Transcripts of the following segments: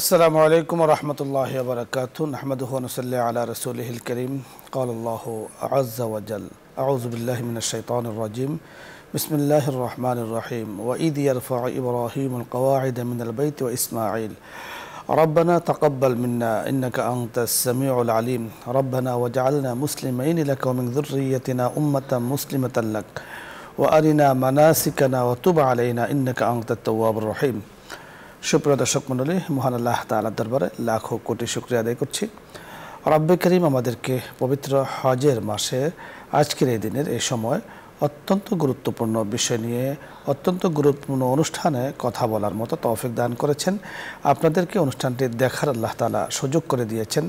السلام عليكم ورحمة الله وبركاته نحمده ونصلي على رسوله الكريم قال الله عز وجل أعوذ بالله من الشيطان الرجيم بسم الله الرحمن الرحيم وإذ يرفع إبراهيم القواعد من البيت وإسماعيل ربنا تقبل منا إنك أنت السميع العليم ربنا وجعلنا مسلمين لك ومن ذريتنا أمة مسلمة لك وأرنا مناسكنا وتب علينا إنك أنت التواب الرحيم সুপ্রিয় দর্শক মণ্ডলী, মহান আল্লাহ তাআলার দরবারে লাখো কোটি শুকরিয়া আদায় করছি। রব্বে করিম আমাদেরকে পবিত্র হজের মাসে আজকের এই দিনের এই সময় অত্যন্ত গুরুত্বপূর্ণ বিষয় নিয়ে অত্যন্ত গুরুত্বপূর্ণ অনুষ্ঠানে কথা বলার মতো তৌফিক দান করেছেন। আপনাদেরকে অনুষ্ঠানটি দেখার আল্লাহ তাআলা সুযোগ করে দিয়েছেন।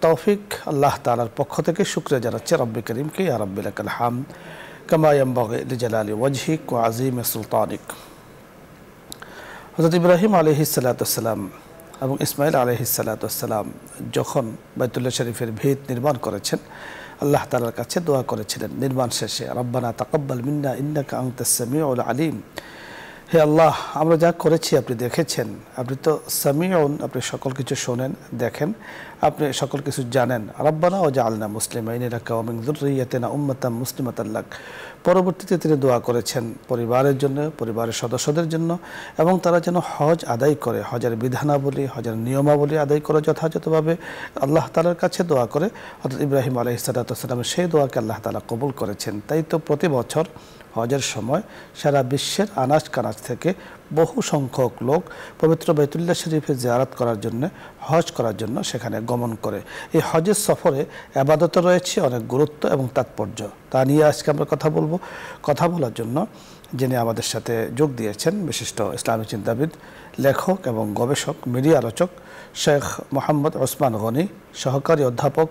তৌফিক আল্লাহ তাআলার পক্ষ থেকে শুকরিয়া জানাচ্ছি রব্বে করিমকে। ইয়া রাব্বি লাকাল হামদ কামা ইয়ানবাগি লিজালালি ওয়াজহিক ওয়া আযীমি সুলতানিক। হযরত ইব্রাহিম আলাইহিসসালাম এবং ইসমাইল আলাইহিসসালাম যখন বাইতুল্লাহ শরীফের ভিত নির্মাণ করেছেন, আল্লাহ তাআলার কাছে দোয়া করেছিলেন নির্মাণ শেষে, রব্বানা তাকাব্বাল মিন্না ইন্নাকা আনতাস সামিউল আলিম। হে আল্লাহ, আমরা যা করেছি আপনি দেখেছেন, আপনি তো সামিউন, আপনি সকল কিছু শোনেন, দেখেন, আপনি সকল কিছু জানেন। রব্বানা ওয়াজআলনা মুসলিমাইন লাকা ওয়া মিন যুররিয়াতিনা উম্মাতান মুসলিমাতান লাক। পরবর্তীতে তিনি দোয়া করেছেন পরিবারের জন্য, পরিবারের সদস্যদের জন্য, এবং তারা যেন হজ আদায় করে, হজের বিধানাবলী, হজের নিয়মাবলী আদায় করে যথাযথভাবে আল্লাহ তাআলার কাছে দোয়া করে। হযরত ইব্রাহিম আলাইহিসসালামের সেই দোয়াকে আল্লাহ তাআলা কবুল করেছেন। তাই তো প্রতি বছর হজের সময় সারা বিশ্বের আনাজ কানাজ থেকে বহু সংখ্যক লোক পবিত্র বাইতুল্লাহ শরীফে জিয়ারত করার জন্য, হজ করার জন্য সেখানে গমন করে। এই হজের সফরে ইবাদতে রয়েছে অনেক গুরুত্ব এবং তাৎপর্য। তা নিয়ে আজকে আমরা কথা বলবো। কথা বলার জন্য যিনি আমাদের সাথে যোগ দিয়েছেন বিশিষ্ট ইসলামী চিন্তাবিদ, লেখক এবং গবেষক, মিডিয়া আলোচক শেখ মোহাম্মদ ওসমান গনি, সহকারী অধ্যাপক,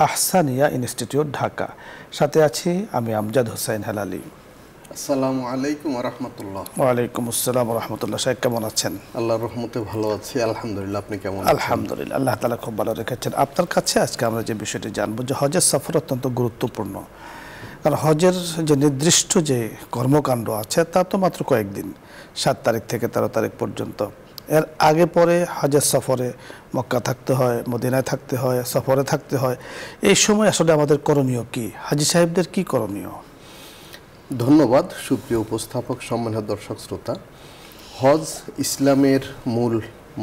আহসানিয়া ইনস্টিটিউট, ঢাকা। সাথে আছি আমি আমজাদ হোসেন হেলালি। আসসালামু আলাইকুম ওয়া রাহমাতুল্লাহ। ওয়ালাইকুম আসসালাম ওয়া রাহমাতুল্লাহ। শেখ কেমন আছেন? আল্লাহর রহমতে ভালো আছি, আলহামদুলিল্লাহ। আপনি কেমন আছেন? আলহামদুলিল্লাহ, আল্লাহ তাআলা খুব ভালো রেখেছেন। আপনার কাছে আজকে আমরা যে বিষয়টি জানবো যে হজের সফর অত্যন্ত গুরুত্বপূর্ণ। কারণ হজের যে নির্দিষ্ট যে কর্মকাণ্ড আছে তা তো মাত্র কয়েকদিন, 7 তারিখ থেকে 13 তারিখ পর্যন্ত। এর আগে পরে হজের সফরে মক্কা থাকতে হয়, মদিনায় থাকতে হয়, সফরে থাকতে হয়। এই সময় আসলে আমাদের করণীয় কি? হাজী সাহেবদের কি করণীয়? ধন্যবাদ সুপ্রিয় উপস্থাপক, সম্মানিত দর্শক শ্রোতা। হজ ইসলামের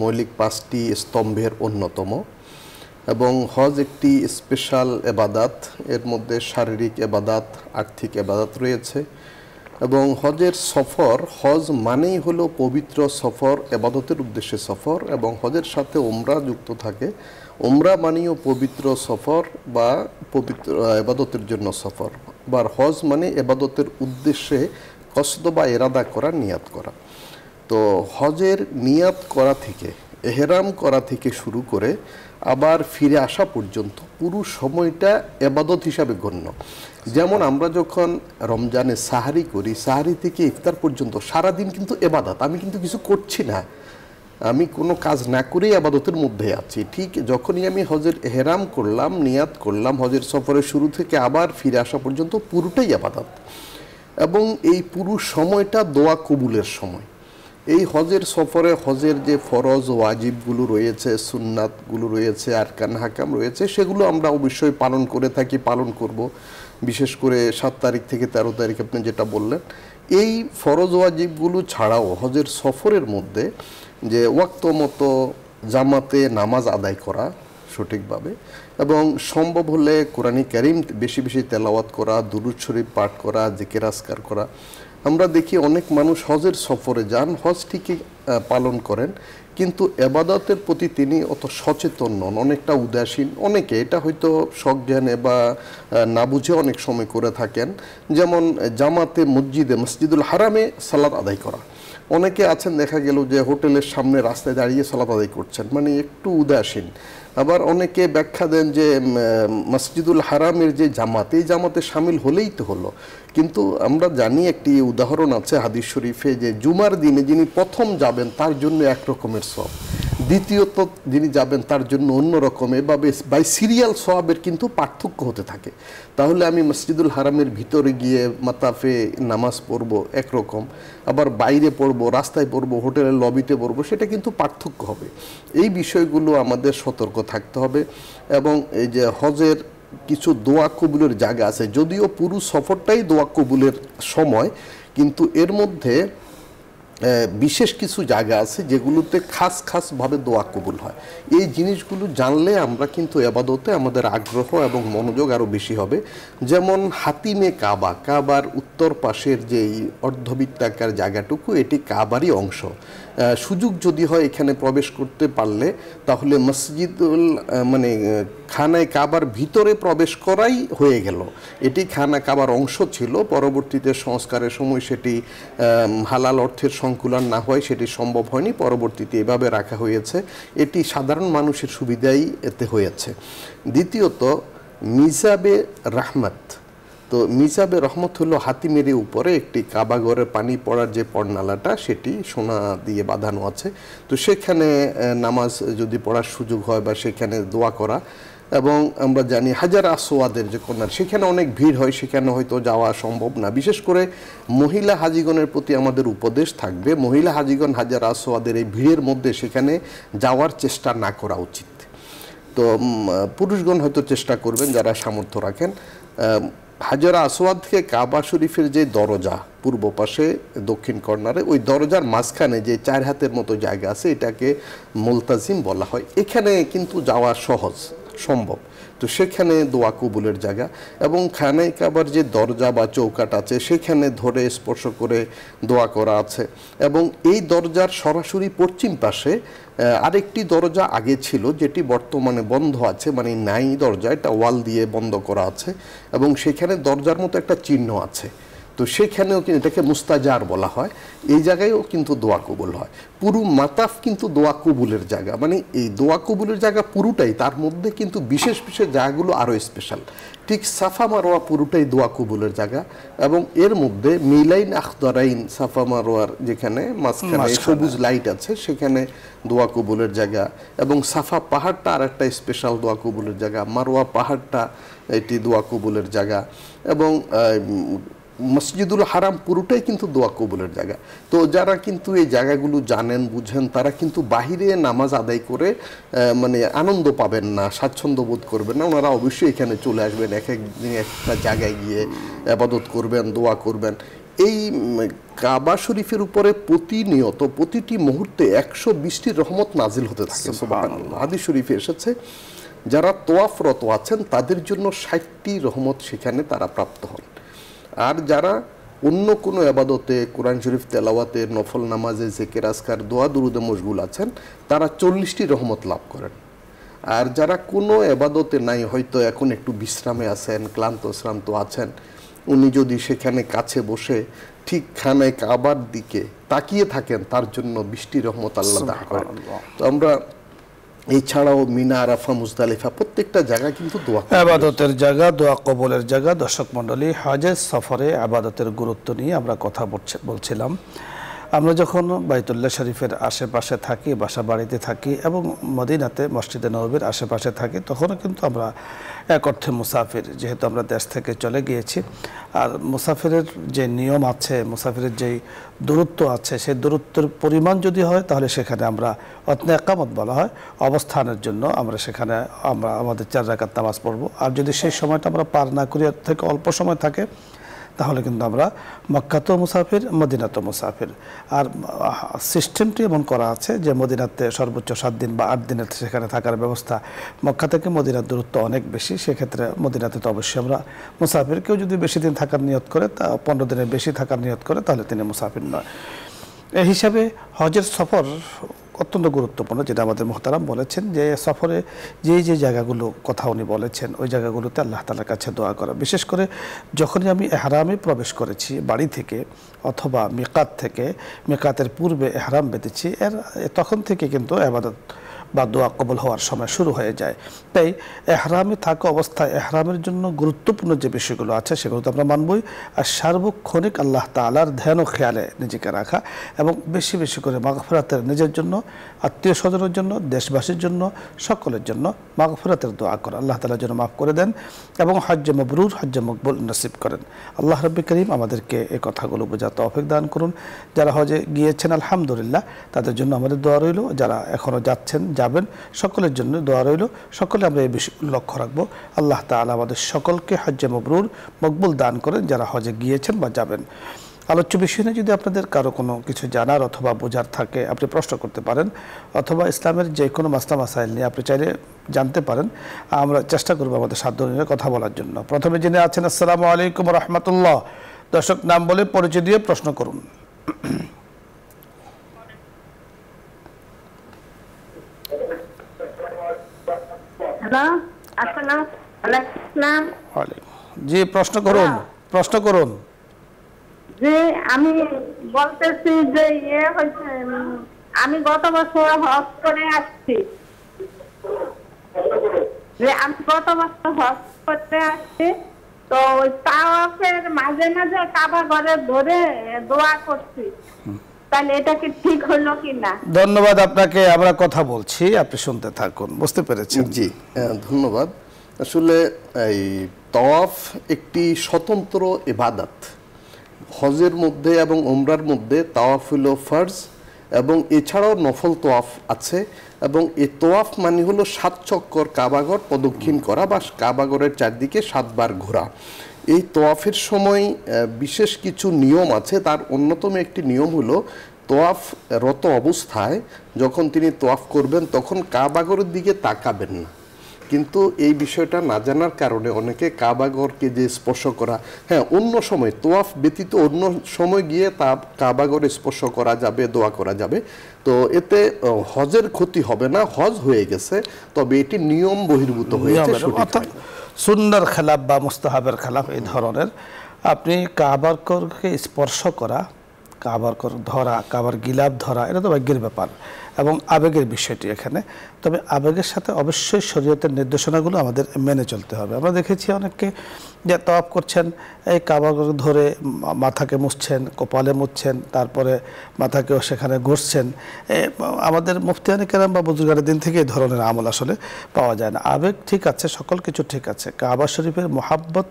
মৌলিক 5টি স্তম্ভের অন্যতম, এবং হজ একটি স্পেশাল এবাদাত। এর মধ্যে শারীরিক এবাদাত, আর্থিক এবাদাত রয়েছে। এবং হজের সফর, হজ মানেই হলো পবিত্র সফর, এবাদতের উদ্দেশ্যে সফর, এবং হজের সাথে ওমরা যুক্ত থাকে। ওমরা মানেও পবিত্র সফর বা পবিত্র এবাদতের জন্য সফর। বা হজ মানে এবাদতের উদ্দেশ্যে কসদ বা এরাদা করা, নিয়াত করা। তো হজের নিয়াত করা থেকে, এহরাম করা থেকে শুরু করে আবার ফিরে আসা পর্যন্ত পুরো সময়টা এবাদত হিসাবে গণ্য। যেমন আমরা যখন রমজানে সাহারি করি, সাহারি থেকে ইফতার পর্যন্ত সারাদিন কিন্তু এবাদত, আমি কিন্তু কিছু করছি না, আমি কোনো কাজ না করেই আবাদতের মধ্যে আছি। ঠিক যখনই আমি হজের এহরাম করলাম, নিয়াত করলাম, হজের সফরের শুরু থেকে আবার ফিরে আসা পর্যন্ত পুরোটাই আবাদত। এবং এই পুরো সময়টা দোয়া কবুলের সময়। এই হজের সফরে হজের যে ফরজ ওয়াজিবগুলো রয়েছে, সুন্নাতগুলো রয়েছে, আরকান হাকাম রয়েছে, সেগুলো আমরা অবশ্যই পালন করে থাকি, পালন করব। বিশেষ করে 7 তারিখ থেকে 13 তারিখ আপনি যেটা বললেন, এই ফরজ ওয়াজিবগুলো ছাড়াও হজের সফরের মধ্যে যে ওয়াক্ত মতো জামাতে নামাজ আদায় করা সঠিকভাবে, এবং সম্ভব হলে কোরআন কারীম বেশি বেশি তেলাওয়াত করা, দুরূদ শরীফ পাঠ করা, জিকির আজকার করা। আমরা দেখি অনেক মানুষ হজের সফরে যান, হজ ঠিকই পালন করেন, কিন্তু এবাদতের প্রতি তিনি অত সচেতন নন, অনেকটা উদাসীন। অনেকে এটা হয়তো শখ জ্ঞানে বা না বুঝে অনেক সময় করে থাকেন। যেমন জামাতে মসজিদুল হারামে সালাত আদায় করা। অনেকে আছেন দেখা গেল যে হোটেলের সামনে রাস্তায় দাঁড়িয়ে সালাত আদায় করছেন, মানে একটু উদাসীন। আবার অনেকে ব্যাখ্যা দেন যে মসজিদুল হারামের যে জামাত, এই জামাতে সামিল হলেই তো হলো। কিন্তু আমরা জানি একটি উদাহরণ আছে হাদিস শরীফে, যে জুমার দিনে যিনি প্রথম যাবেন তার জন্য 1 রকমের সওয়াব, দ্বিতীয়ত যিনি যাবেন তার জন্য অন্য রকম, এভাবে বাই সিরিয়াল সওয়াবের কিন্তু পার্থক্য হতে থাকে। তাহলে আমি মসজিদুল হারামের ভিতরে গিয়ে মাতাফে নামাজ পড়বো একরকম, আবার বাইরে পড়বো, রাস্তায় পড়বো, হোটেলের লবিতে পড়বো, সেটা কিন্তু পার্থক্য হবে। এই বিষয়গুলো আমাদের সতর্ক থাকতে হবে। এবং এই যে হজের কিছু দোয়া কবুলের জায়গা আছে, যদিও পুরো সফরটাই দোয়া কবুলের সময়, কিন্তু এর মধ্যে বিশেষ কিছু জায়গা আছে যেগুলোতে খাসভাবে দোয়া কবুল হয়। এই জিনিসগুলো জানলে আমরা কিন্তু এবাদতে আমাদের আগ্রহ এবং মনোযোগ আরও বেশি হবে। যেমন হাতিমে কাবা, কাবার উত্তর পাশের যে অর্ধবৃত্তাকার জায়গাটুকু, এটি কাবারই অংশ। সুযোগ যদি হয় এখানে প্রবেশ করতে পারলে, তাহলে মসজিদুল মানে খানায় কাবার ভিতরে প্রবেশ করাই হয়ে গেল। এটি খানা কাবার অংশ ছিল, পরবর্তীতে সংস্কারের সময় সেটি হালাল অর্থের সংকুলন না হয় সেটি সম্ভব হয়নি, পরবর্তীতে এভাবে রাখা হয়েছে। এটি সাধারণ মানুষের সুবিধাই এতে হয়েছে। দ্বিতীয়ত মিজাবে রাহমত। তো মিজাবে রহমত হলো হাতিমের উপরে একটি কাবাগরের পানি পড়ার যে পড়নালাটা, সেটি সোনা দিয়ে বাঁধানো আছে। তো সেখানে নামাজ যদি পড়ার সুযোগ হয় বা সেখানে দোয়া করা, এবং আমরা জানি হাজার আসওয়াদের যে কন্যা, সেখানে অনেক ভিড় হয়, সেখানে হয়তো যাওয়া সম্ভব না। বিশেষ করে মহিলা হাজিগণের প্রতি আমাদের উপদেশ থাকবে, মহিলা হাজিগণ হাজার আসওয়াদের এই ভিড়ের মধ্যে সেখানে যাওয়ার চেষ্টা না করা উচিত। তো পুরুষগণ হয়তো চেষ্টা করবেন যারা সামর্থ্য রাখেন। হাজারা আসওয়াদ থেকে কাবা শরীফের যে দরজা পূর্ব পাশে দক্ষিণ কর্নারে, ওই দরজার মাঝখানে যে 4 হাতের মতো জায়গা আছে, এটাকে মুলতাজিম বলা হয়। এখানে কিন্তু যাওয়া সহজ সম্ভব। তো সেখানে দোয়া কবুলের জায়গা, এবং খানায় কাবার যে দরজা বা চৌকাট আছে সেখানে ধরে স্পর্শ করে দোয়া করা আছে। এবং এই দরজার সরাসরি পশ্চিম পাশে আরেকটি দরজা আগে ছিল, যেটি বর্তমানে বন্ধ আছে, মানে নাই দরজা, এটা ওয়াল দিয়ে বন্ধ করা আছে, এবং সেখানে দরজার মতো একটা চিহ্ন আছে। তো সেখানেও কিন্তু এটাকে মুস্তাজার বলা হয়। এই জায়গায়ও কিন্তু দোয়া কবুল হয়। পুরো মাতাফ কিন্তু দোয়া কবুলের জায়গা, মানে এই দোয়া কবুলের জায়গা পুরোটাই, তার মধ্যে কিন্তু বিশেষ বিশেষ জায়গাগুলো আরও স্পেশাল। ঠিক সাফা মারোয়া পুরোটাই দোয়া কবুলের জায়গা, এবং এর মধ্যে মিলাইন আখদারাইন, সাফা মারোয়ার যেখানে মাঝখানে সবুজ লাইট আছে সেখানে দোয়া কবুলের জায়গা, এবং সাফা পাহাড়টা আর একটা স্পেশাল দোয়া কবুলের জায়গা, মারোয়া পাহাড়টা এটি দোয়া কবুলের জায়গা, এবং মসজিদুল হারাম পুরোটাই কিন্তু দোয়া কবুলের জায়গা। তো যারা কিন্তু এই জায়গাগুলো জানেন বুঝেন, তারা কিন্তু বাহিরে নামাজ আদায় করে মানে আনন্দ পাবেন না, স্বাচ্ছন্দ্য বোধ করবেন না। ওনারা অবশ্যই এখানে চলে আসবেন, এক একদিন একটা জায়গায় গিয়ে ইবাদত করবেন, দোয়া করবেন। এই কাবা শরীফের উপরে প্রতিনিয়ত প্রতিটি মুহূর্তে 120টি রহমত নাজিল হতে থাকে। সুবহানাল্লাহ। হাদিস শরীফে এসেছে যারা তোয়াফরত আছেন তাদের জন্য 60টি রহমত সেখানে তারা প্রাপ্ত হন। আর যারা অন্য কোনো আবাদতে, কোরআন শরীফ তেলাওয়াতে, নফল নামাজে, জিকির আজকার, দোয়া দুরুদে মশগুল আছেন, তারা 40টি রহমত লাভ করেন। আর যারা কোনো আবাদতে নাই, হয়তো এখন একটু বিশ্রামে আছেন, ক্লান্ত শ্রান্ত আছেন, উনি যদি সেখানে কাছে বসে ঠিক খানায় কাবার দিকে তাকিয়ে থাকেন, তার জন্য 20টি রহমত আল্লাহ দান করেন। তো আমরা এছাড়াও মিনা, আরাফা, মুজদালিফা প্রত্যেকটা জায়গা কিন্তু দোয়া আবাদতের জায়গা, দোয়া কবুলের জায়গা। দর্শক মণ্ডলী, হজের সফরে আবাদতের গুরুত্ব নিয়ে আমরা কথা বলছিলাম। আমরা যখন বাইতুল্লাহ শরীফের আশেপাশে থাকি, বাসা বাড়িতে থাকি, এবং মদিনাতে মসজিদে নববীর আশেপাশে থাকি, তখনও কিন্তু আমরা এক অর্থে মুসাফির, যেহেতু আমরা দেশ থেকে চলে গিয়েছি। আর মুসাফিরের যে নিয়ম আছে, মুসাফিরের যেই দূরত্ব আছে, সেই দূরত্বের পরিমাণ যদি হয়, তাহলে সেখানে আমরা অতনে একামত বলা হয়, অবস্থানের জন্য আমরা সেখানে আমাদের 4 রাকাত নামাজ পড়ব। আর যদি সেই সময়টা আমরা পার না করি, থেকে অল্প সময় থাকে, তাহলে কিন্তু আমরা মক্কাতেও মুসাফির, মদিনাতেও মুসাফির। আর সিস্টেমটি এমন করা আছে যে মদিনাতে সর্বোচ্চ 7 দিন বা 8 দিনের সেখানে থাকার ব্যবস্থা। মক্কা থেকে মদিনার দূরত্ব অনেক বেশি, সেক্ষেত্রে মদিনাতে তো অবশ্যই আমরা মুসাফির। কেউ যদি বেশি দিন থাকার নিয়ত করে, তা 15 দিনের বেশি থাকার নিয়ত করে, তাহলে তিনি মুসাফির নয়। এই হিসাবে হজের সফর অত্যন্ত গুরুত্বপূর্ণ, যেটা আমাদের মুহতারাম বলেছেন, যে সফরে যে জায়গাগুলো কথা উনি বলেছেন, ওই জায়গাগুলোতে আল্লাহ তাআলার কাছে দোয়া করা। বিশেষ করে যখনই আমি এহরামে প্রবেশ করেছি বাড়ি থেকে, অথবা মিকাত থেকে, মিকাতের পূর্বে এহরাম বেঁধেছি, তখন থেকে কিন্তু ইবাদত বা দোয়া কবুল হওয়ার সময় শুরু হয়ে যায়। তাই এহরামে থাকা অবস্থায় এহরামের জন্য গুরুত্বপূর্ণ যে বিষয়গুলো আছে সেগুলো তো আমরা মানবই, আর সার্বক্ষণিক আল্লাহ তাআলার ধ্যান ও খেয়ালে নিজেকে রাখা এবং বেশি বেশি করে মাগফিরাতের নিজের জন্য, আত্মীয় স্বজনের জন্য, দেশবাসীর জন্য, সকলের জন্য মাগফিরাতের দোয়া করা, আল্লাহ তাআলা যেন মাফ করে দেন এবং হজ্জে মাবরুর, হজ্জে মকবুল নসিব করেন। আল্লাহ রাব্বি করিম আমাদেরকে এই কথাগুলো বোঝার তৌফিক দান করুন। যারা হজে গিয়েছেন আলহামদুলিল্লাহ তাদের জন্য আমাদের দোয়া রইল, যারা এখনও যাচ্ছেন যাবেন সকলের জন্য দোয়া রইল। সকলে আমরা এই বিষয় লক্ষ্য রাখবো। আল্লাহ তাআলা আমাদের সকলকে হজ্জে মাবরুর মকবুল দান করেন যারা হজে গিয়েছেন বা যাবেন। আলোচ্য বিষয় নিয়ে যদি আপনাদের কারো কোনো কিছু জানার অথবা বোঝার থাকে আপনি প্রশ্ন করতে পারেন, অথবা ইসলামের যে কোনো মাসলা মাসাইল নিয়ে আপনি চাইলে জানতে পারেন। আমরা চেষ্টা করবো আমাদের সাধ্য নিয়ে কথা বলার জন্য। প্রথমে যিনি আছেন, আসসালামু আলাইকুম রহমতুল্লাহ। দর্শক নাম বলে পরিচয় দিয়ে প্রশ্ন করুন। জি প্রশ্ন করুন, প্রশ্ন করুন। যে আমি বলতেছি যে হয়েছে, আমি গত বছর হজ করে আসছি, যে আমি গত বছর হজ করতে আসছি, তো ওই তাওয়াফের মাঝে মাঝে কাবা ঘরে ধরে দোয়া করছি, তাহলে এটা কি ঠিক হলো কিনা? ধন্যবাদ আপনাকে, আমরা কথা বলছি, আপনি শুনতে থাকুন। বুঝতে পেরেছেন? জি ধন্যবাদ। আসলে এই তাওয়াফ একটি স্বতন্ত্র ইবাদত। হজের মধ্যে এবং উমরার মধ্যে তাওয়াফ হলো ফরজ, এবং এছাড়াও নফল তোয়াফ আছে। এবং এই তোয়াফ মানে হলো 7 চক্কর কাবাঘর প্রদক্ষিণ করা বা কাবাঘরের চারদিকে 7 বার ঘোরা। এই তোয়াফের সময় বিশেষ কিছু নিয়ম আছে। তার অন্যতম একটি নিয়ম হলো তোয়াফ রত অবস্থায় যখন তিনি তোয়াফ করবেন তখন কাবাঘরের দিকে তাকাবেন না। কিন্তু এই বিষয়টা না জানার কারণে অনেকে কাবাঘরকে যে স্পর্শ করা, হ্যাঁ অন্য সময় তোয়াফ ব্যতীত অন্য সময় গিয়ে তা কাবাঘরে স্পর্শ করা যাবে, দোয়া করা যাবে। তো এতে হজের ক্ষতি হবে না, হজ হয়ে গেছে, তবে এটি নিয়ম বহির্ভূত হয়েছে। সুন্নাহর খেলাফ বা মুস্তাহাবের খেলাফ এই ধরনের। আপনি কাবাঘরকে স্পর্শ করা, কাবাঘর ধরা, কাবার গিলাফ ধরা, এটা তো ভাগ্যের ব্যাপার এবং আবেগের বিষয়টি এখানে। তবে আবেগের সাথে অবশ্যই শরীয়তের নির্দেশনাগুলো আমাদের মেনে চলতে হবে। আমরা দেখেছি অনেককে যে তওয়াফ করছেন, এই কাবাঘর ধরে মাথাকে মুছছেন, কপালে মুছছেন, তারপরে মাথাকেও সেখানে ঘষছেন। আমাদের মুফতিয়ানে কেরাম বা বুজুর্গানের দিন থেকে এই ধরনের আমল আসলে পাওয়া যায় না। আবেগ ঠিক আছে, সকল কিছু ঠিক আছে। কাবা শরীফের মোহাব্বত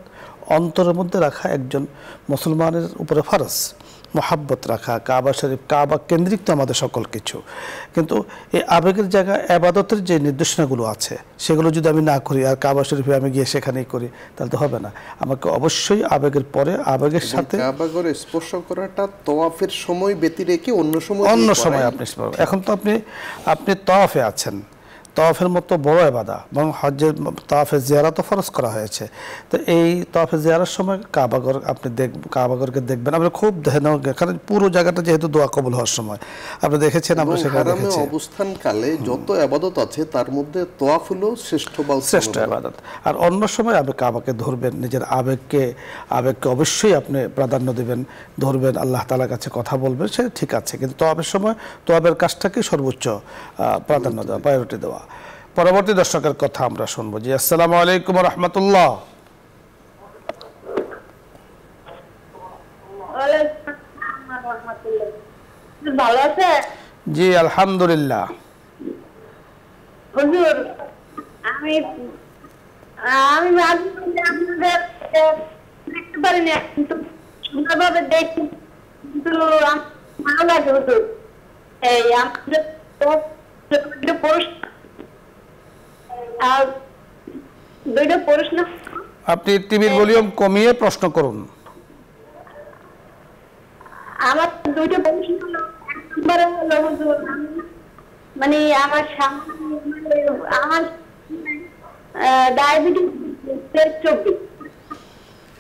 অন্তরের মধ্যে রাখা একজন মুসলমানের উপরে ফরজ। মোহাব্বত রাখা, কাবা শরীফ, কাবা কেন্দ্রিক তো আমাদের সকল কিছু, কিন্তু এই আবেগের জায়গায় আবাদতের যে নির্দেশনাগুলো আছে সেগুলো যদি আমি না করি আর কাবা শরীফে আমি গিয়ে সেখানেই করি তাহলে তো হবে না। আমাকে অবশ্যই আবেগের পরে আবেগের সাথে কাবাঘরে স্পর্শ করাটা তওয়াফের সময় ব্যতি রেখে অন্য সময় আপনি এখন তো আপনি তওয়াফে আছেন, তওয়াফের মতো বড় ইবাদত এবং হজ্জের তওয়াফে জিয়ারত ফরজ করা হয়েছে। তো এই তওয়াফে জিয়ারার সময় কাবাঘর আপনি কাবাঘরকে দেখবেন। আমরা খুব ধ্যান, কারণ পুরো জায়গাটা যেহেতু দোয়া কবুল হওয়ার সময় আপনি দেখেছেন, আমরা সেখানে দেখেছি অবস্থানকালে যত ইবাদত আছে তার মধ্যে তওয়াফ হলো শ্রেষ্ঠ ইবাদত। আর অন্য সময় আপনি কাবাকে ধরবেন, নিজের আবেগকে অবশ্যই আপনি প্রাধান্য দেবেন, ধরবেন, আল্লাহ তাআলার কাছে কথা বলবেন, সেটা ঠিক আছে। কিন্তু তওয়াফের সময় তওয়াফের কাজটাকে সর্বোচ্চ প্রাধান্য দেওয়া, প্রায়োরিটি দেওয়া। পরবর্তী দর্শকের কথা আমরা শুনবো। জি আসসালামু আলাইকুম রহমতুল্লাহ। ভালো আছে? জি আলহামদুলিল্লাহ। হুজুর, আমি আপনাদের দেখতে পারিনি, কিন্তু সুন্দরভাবে দেখি, কিন্তু ভালো লাগে হুজুর। এই আমাদের আপনি টিভির ভলিউম কমিয়ে প্রশ্ন করুন। আমার দুইটা প্রশ্ন হলো, এক নম্বরে হলো হুজুর, মানে আমার ডায়াবেটিস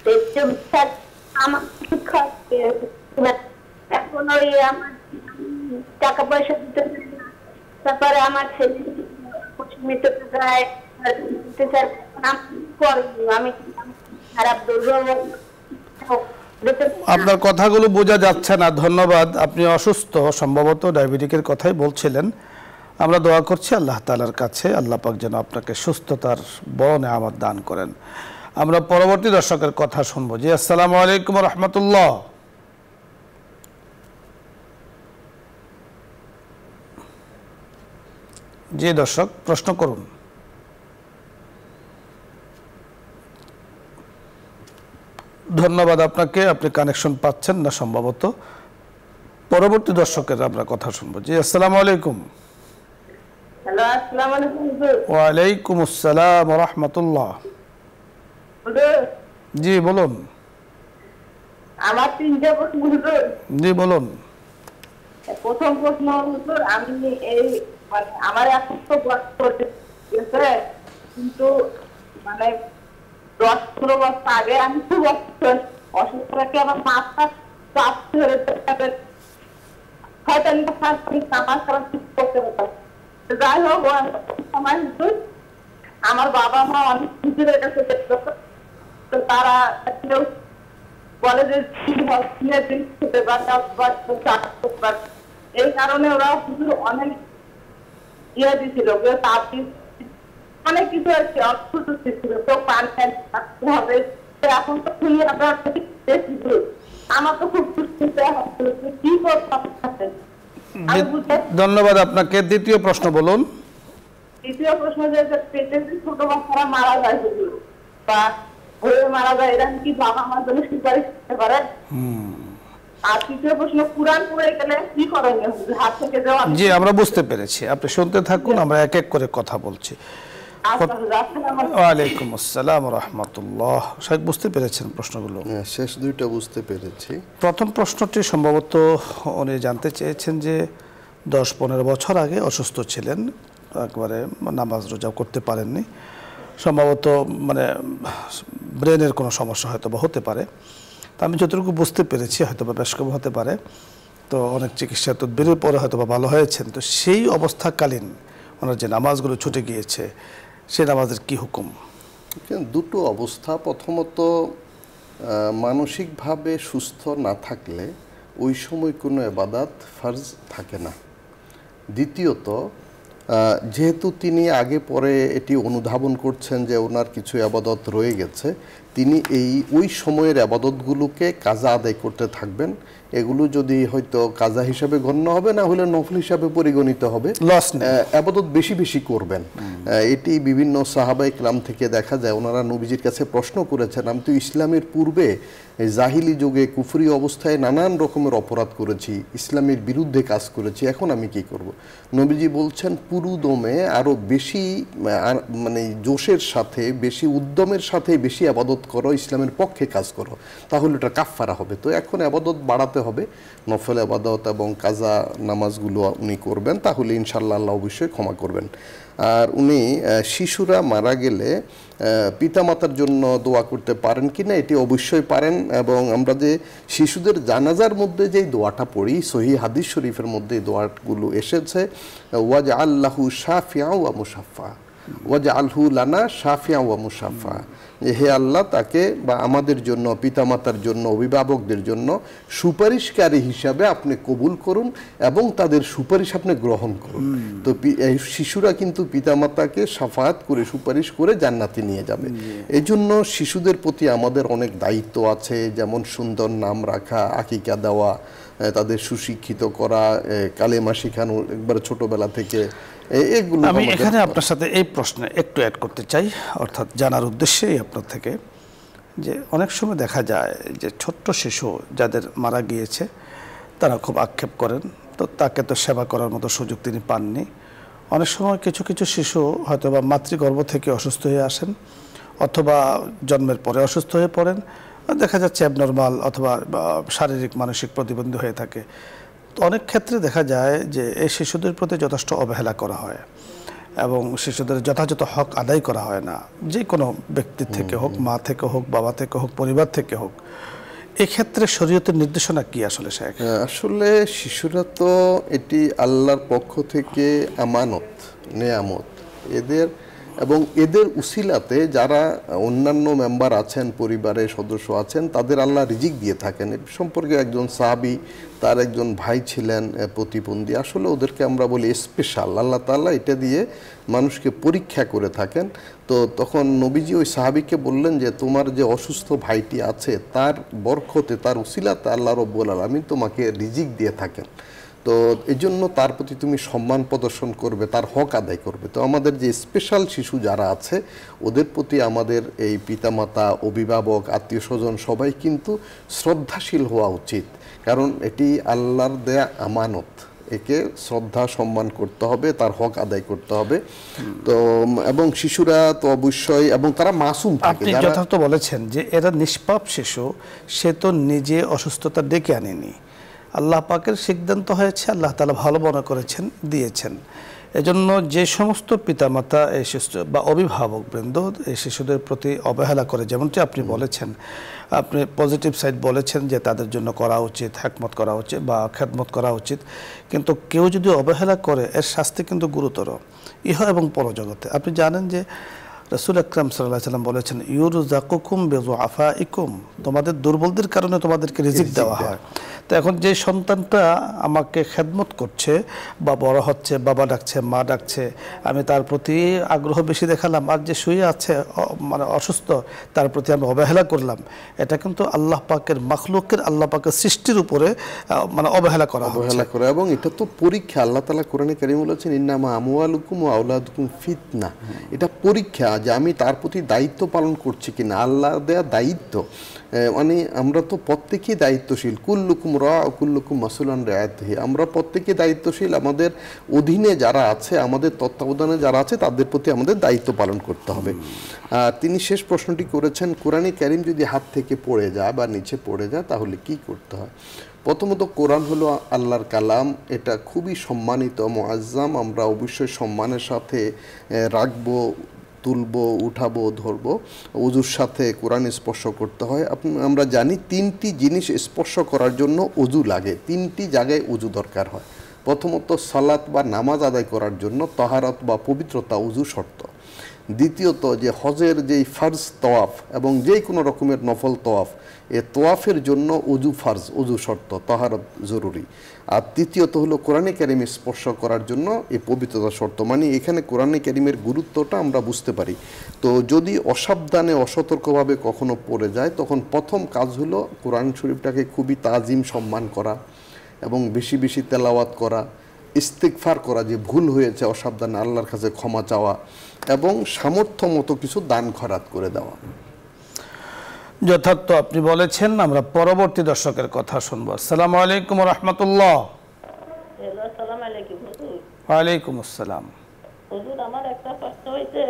24 আমার এখন ওই আমার টাকা পয়সা দিতে, তারপরে আমার ছেলে মিটতে যায়, আমি খারাপ দুর্বল। আপনার কথাগুলো বোঝা যাচ্ছে না। ধন্যবাদ। আপনি অসুস্থ, সম্ভবত ডায়াবেটিকের কথাই বলছিলেন। আমরা দোয়া করছি আল্লাহ তাআলার কাছে, আল্লাহ পাক যেন আপনাকে সুস্থতার বড় নেয়ামত দান করেন। আমরা পরবর্তী দর্শকের কথা শুনবো। জি, আসসালামু আলাইকুম ওয়া রাহমাতুল্লাহ। জি দর্শক, প্রশ্ন করুন। ধন্যবাদ আপনাকে, আপনি কানেকশন পাচ্ছেন না সম্ভবত। পরবর্তী দর্শকের আমরা কথা শুনবো। জি, আসসালামু আলাইকুম। হ্যালো, আসসালামু আলাইকুম হুজুর। ওয়ালাইকুম আসসালাম ওয়া রাহমাতুল্লাহ। হুজুর, জি বলুন। আমার 3টা প্রশ্ন হুজুর। জি বলুন। প্রথম প্রশ্ন হুজুর, আমি এই মানে আমার এখন তো বয়স চলছে, কিন্তু মানে 10-15 বছর আগে আমি খুব অসুস্থ থাকি, আমার মাথা চাপ ধরে হয়তো আমি নামাজ কালাম ঠিক করতে পারতাম। যাই হোক, সময় হুজুর আমার বাবা মা অনেক হুজুরের কাছে যেত, তো তারা বলে যে এই কারণে ওরা হুজুর অনেক ইয়ে দিছিল, অনেক কিছু ছিল, তো পানি থাকতে হবে। এখন তো শুনি আপনার আমার তো খুব কি করতাম। ধন্যবাদ আপনাকে। দ্বিতীয় প্রশ্ন বলুন। দ্বিতীয় প্রশ্ন, যে পেটে যে ছোট বাচ্চারা মারা যায় হুজুর বা হয়ে মারা যায়, এরা কি বাবা মার জন্য সুপারিশ করতে পারে? আর তৃতীয় প্রশ্ন, কুরআন পড়ে গেলে কি করণীয় হুজুর? হাত থেকে দেওয়া? জি, আমরা বুঝতে পেরেছি, আপনি শুনতে থাকুন, আমরা এক এক করে কথা বলছি। ওয়ালাইকুম আসসালাম ওয়া রাহমাতুল্লাহ। শাইখ বুঝতে পেরেছেন প্রশ্নগুলো? শেষ দুইটা বুঝতে পেরেছি। প্রথম প্রশ্নটি সম্ভবত উনি জানতে চেয়েছেন যে 10-15 বছর আগে অসুস্থ ছিলেন, একবারে নামাজ রোজা করতে পারেননি, সম্ভবত মানে ব্রেনের কোনো সমস্যা হয়তো বা হতে পারে। তা আমি যতটুকু বুঝতে পেরেছি হয়তো বা বেশ কম হতে পারে। তো অনেক চিকিৎসা তদবিরের পরে হয়তো বা ভালো হয়েছেন। তো সেই অবস্থাকালীন ওনার যে নামাজগুলো ছুটে গিয়েছে, সেই নামাজের কি হুকুম? দুটো অবস্থা। প্রথমত, মানসিকভাবে সুস্থ না থাকলে ওই সময় কোনো ইবাদত ফরজ থাকে না। দ্বিতীয়ত, যেহেতু তিনি আগে পরে এটি অনুধাবন করছেন যে ওনার কিছু ইবাদত রয়ে গেছে, তিনি ওই সময়ের ইবাদতগুলোকে কাজা আদায় করতে থাকবেন। এগুলো যদি হয়তো কাজা হিসাবে গণ্য হবে, না হলে নফল হিসাবে পরিগণিত হবে, ইবাদত বেশি বেশি করবেন। এটি বিভিন্ন সাহাবা ইকরাম থেকে দেখা যায়, ওনারা নবীজির কাছে প্রশ্ন করেছেন, আমি তো ইসলামের পূর্বে জাহিলি যুগে কুফরি অবস্থায় নানান রকমের অপরাধ করেছি, ইসলামের বিরুদ্ধে কাজ করেছি, এখন আমি কি করব? নবীজি বলছেন, পুরুদমে আরও বেশি মানে জোশের সাথে, বেশি উদ্যমের সাথে বেশি ইবাদত করো, ইসলামের পক্ষে কাজ করো, তাহলে এটা কাফফারা হবে। তো এখন ইবাদত বাড়াতে হবে, নফল ইবাদত এবং কাজা নামাজগুলো উনি করবেন, তাহলে ইনশাআল্লাহ আল্লাহ অবশ্যই ক্ষমা করবেন। আর উনি শিশুরা মারা গেলে পিতামাতার জন্য দোয়া করতে পারেন কি না, এটি অবশ্যই পারেন। এবং আমরা যে শিশুদের জানাজার মধ্যে যেই দোয়াটা পড়ি, সহিহ হাদিস শরীফের মধ্যে এই দোয়াগুলো এসেছে, ওয়াজআল্লাহু শাফিআ ওয়া মুশাফফা, ওয়াজআলহু লানা শাফিআ ওয়া মুশাফফা, হে আল্লাহ তাকে বা আমাদের জন্য, পিতামাতার জন্য, অভিভাবকদের জন্য সুপারিশকারী হিসাবে আপনি কবুল করুন এবং তাদের সুপারিশ আপনি গ্রহণ করুন। তো শিশুরা কিন্তু পিতামাতাকে শাফায়াত করে, সুপারিশ করে জান্নাতে নিয়ে যাবে। এই জন্য শিশুদের প্রতি আমাদের অনেক দায়িত্ব আছে, যেমন সুন্দর নাম রাখা, আকিকা দেওয়া, তাদের সুশিক্ষিত করা, কালেমা শেখানো একবার ছোটবেলা থেকে। আমি এখানে আপনার সাথে এই প্রশ্নে একটু অ্যাড করতে চাই, অর্থাৎ জানার উদ্দেশ্যেই আপনার থেকে, যে অনেক সময় দেখা যায় যে ছোট্ট শিশু যাদের মারা গিয়েছে তারা খুব আক্ষেপ করেন, তো তাকে তো সেবা করার মতো সুযোগ তিনি পাননি। অনেক সময় কিছু কিছু শিশু হয়তো বা মাতৃগর্ভ থেকে অসুস্থ হয়ে আসেন, অথবা জন্মের পরে অসুস্থ হয়ে পড়েন, দেখা যাচ্ছে অ্যাবনর্মাল অথবা শারীরিক মানসিক প্রতিবন্ধী হয়ে থাকে। তো অনেক ক্ষেত্রে দেখা যায় যে এই শিশুদের প্রতি যথেষ্ট অবহেলা করা হয় এবং শিশুদের যথাযথ হক আদায় করা হয় না, যে কোনো ব্যক্তির থেকে হোক, মা থেকে হোক, বাবা থেকে হোক, পরিবার থেকে হোক। এক্ষেত্রে শরীয়তের নির্দেশনা কি আসলে শেখ? আসলে শিশুরা তো এটি আল্লাহর পক্ষ থেকে আমানত, নেয়ামত, এদের এবং এদের উসিলাতে যারা অন্যান্য মেম্বার আছেন, পরিবারের সদস্য আছেন, তাদের আল্লাহ রিজিক দিয়ে থাকেন। এ সম্পর্কে একজন সাহাবী, তার একজন ভাই ছিলেন প্রতিবন্ধী, আসলে ওদেরকে আমরা বলি স্পেশাল, আল্লাহ তাআলা এটা দিয়ে মানুষকে পরীক্ষা করে থাকেন। তো তখন নবীজি ওই সাহাবীকে বললেন যে তোমার যে অসুস্থ ভাইটি আছে তার বরকতে, তার উসিলাতে আল্লাহ রব্বুল আলামিন তোমাকে রিজিক দিয়ে থাকেন। তো এই জন্য তার প্রতি তুমি সম্মান প্রদর্শন করবে, তার হক আদায় করবে। তো আমাদের যে স্পেশাল শিশু যারা আছে ওদের প্রতি আমাদের এই পিতামাতা, অভিভাবক, আত্মীয় স্বজন সবাই কিন্তু শ্রদ্ধাশীল হওয়া উচিত, কারণ এটি আল্লাহর দেয়া আমানত। একে শ্রদ্ধা সম্মান করতে হবে, তার হক আদায় করতে হবে। তো এবং শিশুরা তো অবশ্যই, এবং তারা মাসুম থাকে। আপনি যথার্থ বলেছেন যে এরা নিষ্পাপ শিশু, সে তো নিজে অসুস্থতা ডেকে আনেনি, আল্লাহ পাকের সিদ্ধান্ত হয়েছে, আল্লাহ তাআলা ভালো মনে করেছেন, দিয়েছেন। এজন্য যে সমস্ত পিতামাতা এই শিশু বা অভিভাবকবৃন্দ এই শিশুদের প্রতি অবহেলা করে, যেমনটি আপনি বলেছেন, আপনি পজিটিভ সাইড বলেছেন যে তাদের জন্য করা উচিত, হিকমত করা উচিত বা খেদমত করা উচিত, কিন্তু কেউ যদি অবহেলা করে এর শাস্তি কিন্তু গুরুতর, ইহ এবং পরজগতে। আপনি জানেন যে রাসূল আকরাম সাল্লাল্লাহু আলাইহি ওয়াসাল্লাম বলেছেন, ইউরযাকুকুম বিযুআফাইকুম, তোমাদের দুর্বলদের কারণে তোমাদেরকে রিজিক দেওয়া হয়। তো এখন যে সন্তানটা আমাকে খেদমত করছে বা বড় হচ্ছে, বাবা ডাকছে, মা ডাকছে, আমি তার প্রতি আগ্রহ বেশি দেখালাম, আর যে শুয়ে আছে মানে অসুস্থ তার প্রতি আমি অবহেলা করলাম, এটা কিন্তু আল্লাহ পাকের মাখলুকের, আল্লাহ পাকের সৃষ্টির উপরে মানে অবহেলা করা এবং এটা তো পরীক্ষা। আল্লাহ তাআলা কোরআনে কারীমে বলেছেন, ইন্নামা আমওয়ালুকুম ওয়া আওলাদুকুম ফিতনা, এটা পরীক্ষা যে আমি তার প্রতি দায়িত্ব পালন করছি কিনা, আল্লাহর দেয়া দায়িত্ব। মানে আমরা তো প্রত্যেকেই দায়িত্বশীল, কুল্লুকুম রা ও কুল্লুকুম মাসউলুন আন রাইয়াতিহি, আমরা প্রত্যেকেই দায়িত্বশীল। আমাদের অধীনে যারা আছে, আমাদের তত্ত্বাবধানে যারা আছে, তাদের প্রতি আমাদের দায়িত্ব পালন করতে হবে। তিনি শেষ প্রশ্নটি করেছেন, কোরআনে কারীম যদি হাত থেকে পড়ে যায় বা নিচে পড়ে যায় তাহলে কি করতে হয়? প্রথমত, কোরআন হলো আল্লাহর কালাম, এটা খুবই সম্মানিত, মুআজ্জাম। আমরা অবশ্যই সম্মানের সাথে রাখবো, তুলবো, উঠাবো, ধরবো। ওযুর সাথে কোরআন স্পর্শ করতে হয়। আমরা জানি 3টি জিনিস স্পর্শ করার জন্য ওযু লাগে, 3টি জায়গায় ওযু দরকার হয়। প্রথমত, সালাত বা নামাজ আদায় করার জন্য তাহারাত বা পবিত্রতা ওযু শর্ত। দ্বিতীয়ত, যে হজের যেই ফার্জ তওয়াফ এবং যে কোনো রকমের নফল তওয়াফ, এ তওয়াফের জন্য ওযু ফার্জ, ওযু শর্ত, তাহারাত জরুরি। আর তৃতীয়ত হলো কোরআনে কারীম স্পর্শ করার জন্য এই পবিত্রতা শর্ত। মানে এখানে কোরআনে কারীমের গুরুত্বটা আমরা বুঝতে পারি। তো যদি অসাবধানে, অসতর্কভাবে কখনো পড়ে যায়, তখন প্রথম কাজ হলো কোরআন শরীফটাকে খুবই তাজিম, সম্মান করা এবং বেশি বেশি তেলাওয়াত করা, ইস্তিগফার করা, যে ভুল হয়েছে অসাবধানে আল্লাহর কাছে ক্ষমা চাওয়া, এবং সামর্থ্য মতো কিছু দান খয়রাত করে দেওয়া। যথার্থ আপনি বলেছেন। আমরা পরবর্তী দর্শকের কথা শুনবো। আসসালামু আলাইকুম ওয়া রাহমাতুল্লাহ। আসসালামু আলাইকুম হুজুর। ওয়া আলাইকুম আসসালাম। হুজুর, আমার একটা প্রশ্ন হইছে,